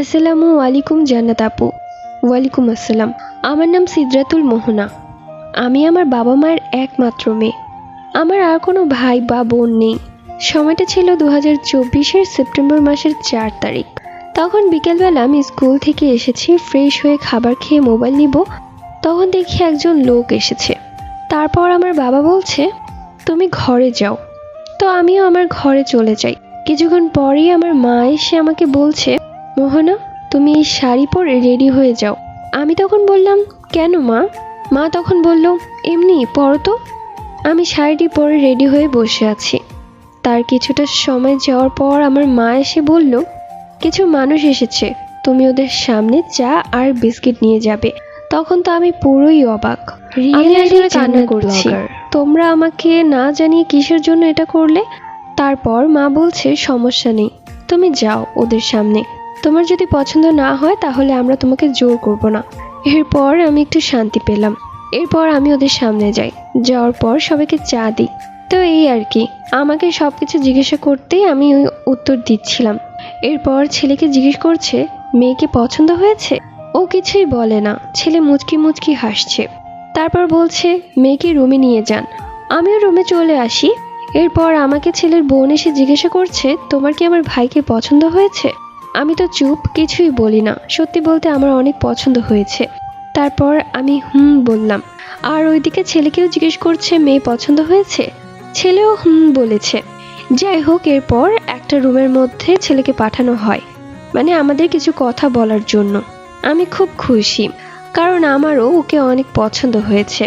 আসসালামু আলাইকুম জান্নাত আপু। ওয়ালাইকুম আসসালাম। আমার নাম সিদরাতুল মোহনা। আমি আমার বাবা মায়ের একমাত্র মেয়ে। আমার আর কোনো ভাই বা বোন নেই। সময়টা ছিল 2024-এর সেপ্টেম্বর মাসের 4 তারিখ। তখন বিকেলবেলা আমি স্কুল থেকে এসেছি, ফ্রেশ হয়ে খাবার খেয়ে মোবাইল নিব, তখন দেখি একজন লোক এসেছে। তারপর আমার বাবা বলছে, তুমি ঘরে যাও। তো আমিও আমার ঘরে চলে যাই। কিছুক্ষণ পরেই আমার মা এসে আমাকে বলছে, মোহনা, তুমি এই শাড়ি পরে রেডি হয়ে যাও। আমি তখন বললাম, কেন মা? মা তখন বলল, এমনি পরো তো। আমি শাড়িটি পরে রেডি হয়ে বসে আছি। তার কিছুটা সময় যাওয়ার পর আমার মা এসে বলল, কিছু মানুষ এসেছে, তুমি ওদের সামনে চা আর বিস্কিট নিয়ে যাবে। তখন তো আমি পুরোই অবাক। আমি আসলে কান্না করছি। তোমরা আমাকে না জানিয়ে কিসের জন্য এটা করলে? তারপর মা বলছে, সমস্যা নেই, তুমি যাও ওদের সামনে। তোমার যদি পছন্দ না হয় তাহলে আমরা তোমাকে জোর করব না। এরপর আমি একটু শান্তি পেলাম। এরপর আমি ওদের সামনে যাই। যাওয়ার পর সবাইকে চা দিই। তো এই আর কি, আমাকে সবকিছু জিজ্ঞাসা করতেই আমি ওই উত্তর দিচ্ছিলাম। এরপর ছেলেকে জিজ্ঞেস করছে, মেয়েকে পছন্দ হয়েছে? ও কিছুই বলে না, ছেলে মুচকি মুচকি হাসছে। তারপর বলছে, মেয়েকে রুমে নিয়ে যান। আমিও রুমে চলে আসি। এরপর আমাকে ছেলের বোন এসে জিজ্ঞাসা করছে, তোমার কি আমার ভাইকে পছন্দ হয়েছে? আমি তো চুপ, কিছুই বলি না। সত্যি বলতে আমার অনেক পছন্দ হয়েছে। তারপর আমি বললাম। আর ওইদিকে ছেলেকেও জিজ্ঞেস করছে, মেয়ে পছন্দ হয়েছে? ছেলেও বলেছে। যাই হোক, এরপর একটা রুমের মধ্যে ছেলেকে পাঠানো হয়, মানে আমাদের কিছু কথা বলার জন্য। আমি খুব খুশি, কারণ আমারও ওকে অনেক পছন্দ হয়েছে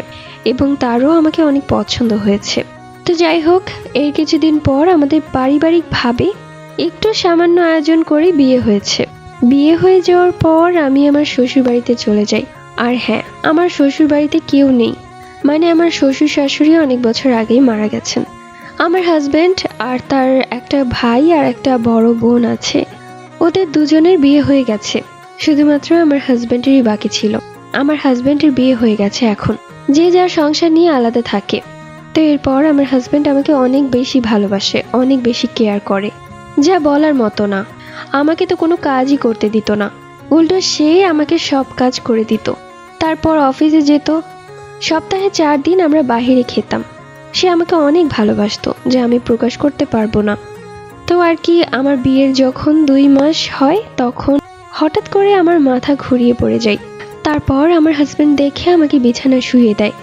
এবং তারও আমাকে অনেক পছন্দ হয়েছে। তো যাই হোক, এর কিছুদিন পর আমাদের পারিবারিকভাবে একটু সামান্য আয়োজন করে বিয়ে হয়েছে। বিয়ে হয়ে যাওয়ার পর আমি আমার শ্বশুর বাড়িতে চলে যাই। আর হ্যাঁ, আমার শ্বশুর বাড়িতে কেউ নেই, মানে আমার শ্বশুর শাশুড়ি অনেক বছর আগেই মারা গেছেন। আমার হাজবেন্ড আর তার একটা ভাই আর একটা বড় বোন আছে। ওদের দুজনের বিয়ে হয়ে গেছে। শুধুমাত্র আমার হাজবেন্ডেরই বাকি ছিল। আমার হাজবেন্ডের বিয়ে হয়ে গেছে এখন। যে যার সংসার নিয়ে আলাদা থাকে। তো এরপর আমার হাজবেন্ড আমাকে অনেক বেশি ভালোবাসে, অনেক বেশি কেয়ার করে, যা বলার মতো না। আমাকে তো কোনো কাজই করতে দিত না, উল্টো সে আমাকে সব কাজ করে দিত। তারপর অফিসে যেত। সপ্তাহে 4 দিন আমরা বাহিরে খেতাম। সে আমাকে অনেক ভালোবাসতো, যা আমি প্রকাশ করতে পারবো না। তো আর কি, আমার বিয়ের যখন 2 মাস হয় তখন হঠাৎ করে আমার মাথা ঘুরিয়ে পড়ে যায়। তারপর আমার হাজবেন্ড দেখে আমাকে বিছানায় শুইয়ে দেয়।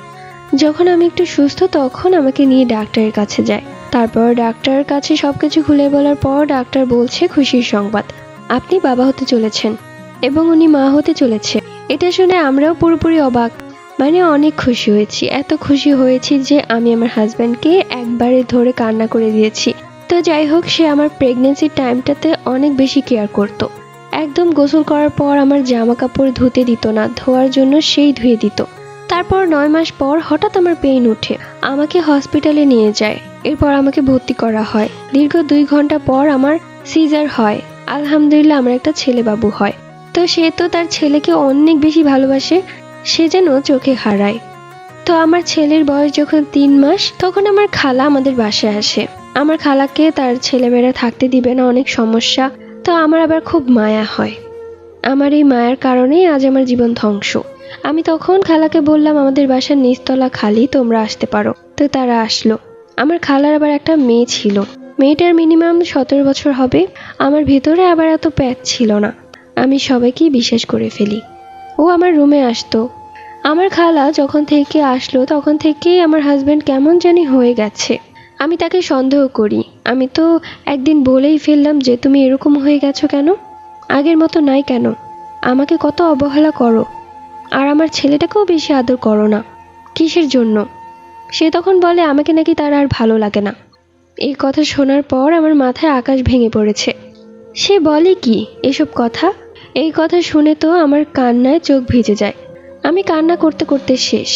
যখন আমি একটু সুস্থ তখন আমাকে নিয়ে ডাক্তারের কাছে যায়। তারপর ডাক্তারের কাছে সবকিছু খুলে বলার পর ডাক্তার বলছে, খুশির সংবাদ, আপনি বাবা হতে চলেছেন এবং উনি মা হতে চলেছে। এটা শুনে আমরাও পুরোপুরি অবাক, মানে অনেক খুশি হয়েছি। এত খুশি হয়েছি যে আমি আমার হাজব্যান্ডকে একবারে ধরে কান্না করে দিয়েছি। তো যাই হোক, সে আমার প্রেগনেন্সির টাইমটাতে অনেক বেশি কেয়ার করতো। একদম গোসল করার পর আমার জামা কাপড় ধুতে দিত না, ধোয়ার জন্য সেই ধুয়ে দিত। তারপর 9 মাস পর হঠাৎ আমার পেইন উঠে, আমাকে হসপিটালে নিয়ে যায়। এরপর আমাকে ভর্তি করা হয়। দীর্ঘ 2 ঘন্টা পর আমার সিজার হয়। আলহামদুলিল্লাহ, আমার একটা ছেলে বাবু হয়। তো সে তো তার ছেলেকে অনেক বেশি ভালোবাসে, সে যেন চোখে হারায়। তো আমার ছেলের বয়স যখন 3 মাস তখন আমার খালা আমাদের বাসায় আসে। আমার খালাকে তার ছেলেমেয়েরা থাকতে দিবে না, অনেক সমস্যা। তো আমার আবার খুব মায়া হয়। আমার এই মায়ার কারণেই আজ আমার জীবন ধ্বংস। আমি তখন খালাকে বললাম, আমাদের বাসার নিচতলা খালি, তোমরা আসতে পারো। তো তারা আসলো। আমার খালার আবার একটা মেয়ে ছিল। মেয়েটার মিনিমাম 17 বছর হবে। আমার ভেতরে আবার এত প্যাচ ছিল না। আমি সবাইকেই বিশ্বাস করে ফেলি। ও আমার রুমে আসতো। আমার খালা যখন থেকে আসলো তখন থেকেই আমার হাজবেন্ড কেমন জানি হয়ে গেছে। আমি তাকে সন্দেহ করি। আমি তো একদিন বলেই ফেললাম যে, তুমি এরকম হয়ে গেছো কেন? আগের মতো নাই কেন? আমাকে কত অবহেলা করো, আর আমার ছেলেটাকেও বেশি আদর করো না, কিসের জন্য? সে তখন বলে আমাকে নাকি তার আর ভালো লাগে না। এই কথা শোনার পর আমার মাথায় আকাশ ভেঙে পড়েছে। সে বলে কি এসব কথা? এই কথা শুনে তো আমার কান্নায় চোখ ভিজে যায়। আমি কান্না করতে করতে শেষ।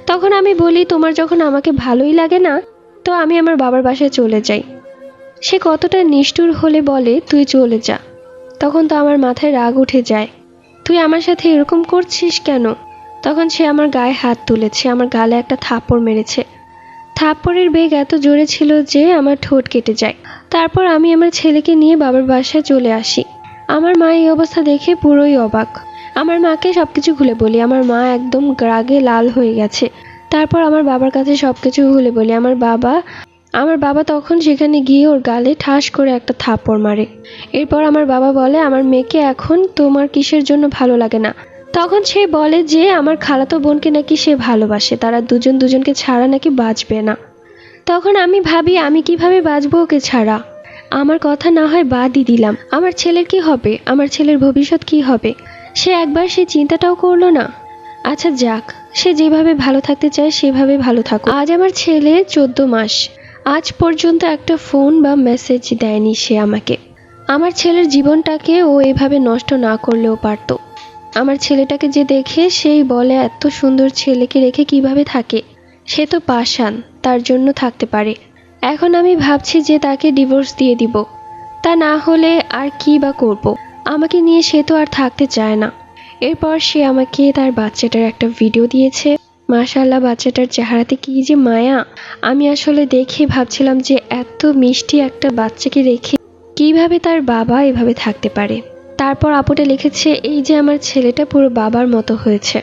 তখন আমি বলি, তোমার যখন আমাকে ভালোই লাগে না, তো আমি আমার বাবার বাসায় চলে যাই। সে কতটা নিষ্ঠুর হলে বলে, তুই চলে যা। তখন তো আমার মাথায় রাগ উঠে যায়। তুই আমার সাথে এরকম করছিস কেন? তখন সে আমার গায়ে হাত তুলেছে, আমার গালে একটা থাপ্পড় মেরেছে। থাপ্পড়ের বেগ এত জোরে ছিল যে আমার ঠোঁট কেটে যায়। তারপর আমি আমার ছেলেকে নিয়ে বাবার বাসায় চলে আসি। আমার মা এই অবস্থা দেখে পুরোই অবাক। আমার মাকে সবকিছু খুলে বলি, আমার মা একদম রাগে লাল হয়ে গেছে। তারপর আমার বাবার কাছে সবকিছু খুলে বলি। আমার বাবা তখন সেখানে গিয়ে ওর গালে ঠাস করে একটা থাপ্পড় মারে। এরপর আমার বাবা বলে, আমার মেয়েকে এখন তোমার কিসের জন্য ভালো লাগে না? তখন সে বলে যে আমার খালাতো বোনকে নাকি সে ভালোবাসে, তারা দুজন দুজনকে ছাড়া নাকি বাঁচবে না। তখন আমি ভাবি, আমি কিভাবে বাঁচবো ওকে ছাড়া? আমার কথা না হয় বাদই দিলাম, আমার ছেলের কি হবে, আমার ছেলের ভবিষ্যৎ কি হবে, সে একবার সে চিন্তাটাও করলো না। আচ্ছা যাক, সে যেভাবে ভালো থাকতে চায় সেভাবে ভালো থাকুক। আজ আমার ছেলে 14 মাস, আজ পর্যন্ত একটা ফোন বা মেসেজ দেয়নি সে আমাকে। আমার ছেলের জীবনটাকে ও এভাবে নষ্ট না করলেও পারতো। আমার ছেলেটাকে যে দেখে সেই বলে এত সুন্দর ছেলেকে রেখে কিভাবে থাকে, সে তো পাষাণ, তার জন্য থাকতে পারে। এখন আমি ভাবছি যে তাকে ডিভোর্স দিয়ে দিব, তা না হলে আর কি বা করব। আমাকে নিয়ে সে তো আর থাকতে চায় না। এরপর সে আমাকে তার বাচ্চাটার একটা ভিডিও দিয়েছে। মাশাআল্লাহ, বাচ্চাটার চেহারাতে কি যে মায়া! আমি আসলে দেখে ভাবছিলাম যে এত মিষ্টি একটা বাচ্চাকে রেখে কিভাবে তার বাবা এভাবে থাকতে পারে। তারপর আপুটা লিখেছে, এই যে আমার ছেলেটা পুরো বাবার মতো হয়েছে।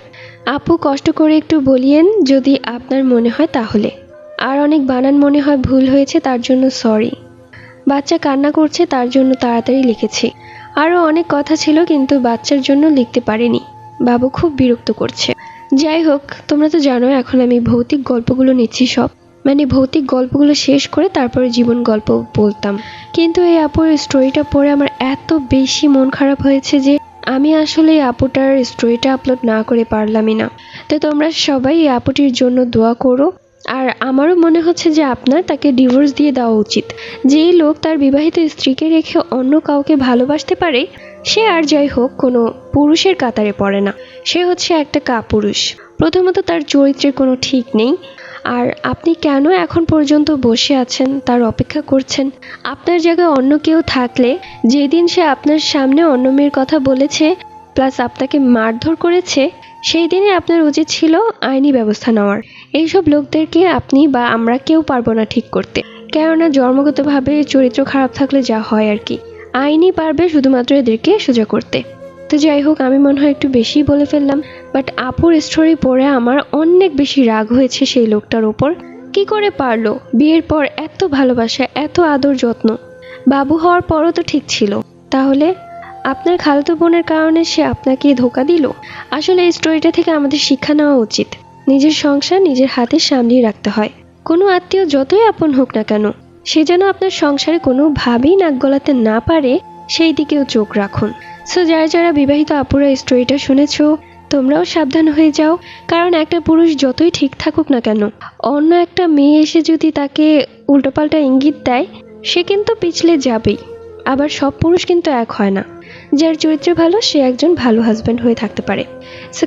আপু, কষ্ট করে একটু বলিয়েন যদি আপনার মনে হয় তাহলে। আর অনেক বানান মনে হয় ভুল হয়েছে, তার জন্য সরি। বাচ্চা কান্না করছে তার জন্য তাড়াতাড়ি লিখেছি। আরও অনেক কথা ছিল কিন্তু বাচ্চার জন্য লিখতে পারিনি। বাবু খুব বিরক্ত করছে। যাই হোক, তোমরা তো জানো এখন আমি ভৌতিক গল্পগুলো নিচ্ছি সব, মানে ভৌতিক গল্পগুলো শেষ করে তারপরে জীবন গল্প বলতাম। কিন্তু এই আপুর স্টোরিটা পড়ে আমার এত বেশি মন খারাপ হয়েছে যে আমি আসলে এই আপুটার স্টোরিটা আপলোড না করে পারলামই না। তো তোমরা সবাই এই আপুটির জন্য দোয়া করো। আর আমারও মনে হচ্ছে যে আপনার তাকে ডিভোর্স দিয়ে দেওয়া উচিত। যেই লোক তার বিবাহিত স্ত্রীকে রেখে অন্য কাউকে ভালোবাসতে পারে, সে আর যাই হোক কোনো পুরুষের কাতারে পড়ে না, সে হচ্ছে একটা কাপুরুষ। প্রথমত তার চরিত্রের কোনো ঠিক নেই। আর আপনি কেন এখন পর্যন্ত বসে আছেন, তার অপেক্ষা করছেন? আপনার জায়গায় অন্য কেউ থাকলে, যেদিন সে আপনার সামনে অন্য মেয়ের কথা বলেছে প্লাস আপনাকে মারধর করেছে, সেই দিনে আপনার উচিত ছিল আইনি ব্যবস্থা নেওয়ার। এইসব লোকদেরকে আপনি বা আমরা কেউ পারবো না ঠিক করতে, কেননা জন্মগতভাবে চরিত্র খারাপ থাকলে যা হয় আর কি। আইনই পারবে শুধুমাত্র এদেরকে সোজা করতে। তো যাই হোক, আমি মনে হয় একটু বেশি বলে ফেললাম, বাট আপুর স্টোরি পড়ে আমার অনেক বেশি রাগ হয়েছে সেই লোকটার ওপর। কি করে পারলো? বিয়ের পর এত ভালোবাসা, এত আদর যত্ন, বাবু হওয়ার পরও তো ঠিক ছিল, তাহলে আপনার খালাতো বোনের কারণে সে আপনাকে ধোকা দিল? আসলে এই স্টোরিটা থেকে আমাদের শিক্ষা নেওয়া উচিত, নিজের সংসার নিজের হাতে সামলিয়ে রাখতে হয়। কোনো আত্মীয় যতই আপন হোক না কেন, সে যেন আপনার সংসারে কোনোভাবেই নাক গলাতে না পারে, সেই দিকেও চোখ রাখুন। সো যারা যারা বিবাহিত আপুরা এই স্টোরিটা শুনেছো, তোমরাও সাবধান হয়ে যাও। কারণ একটা পুরুষ যতই ঠিক থাকুক না কেন, অন্য একটা মেয়ে এসে যদি তাকে উল্টোপাল্টা ইঙ্গিত দেয়, সে কিন্তু পিছলে যাবেই। আবার সব পুরুষ কিন্তু এক হয় না। যার চরিত্র ভালো সে একজন ভালো হাজব্যান্ড হয়ে থাকতে পারে। সো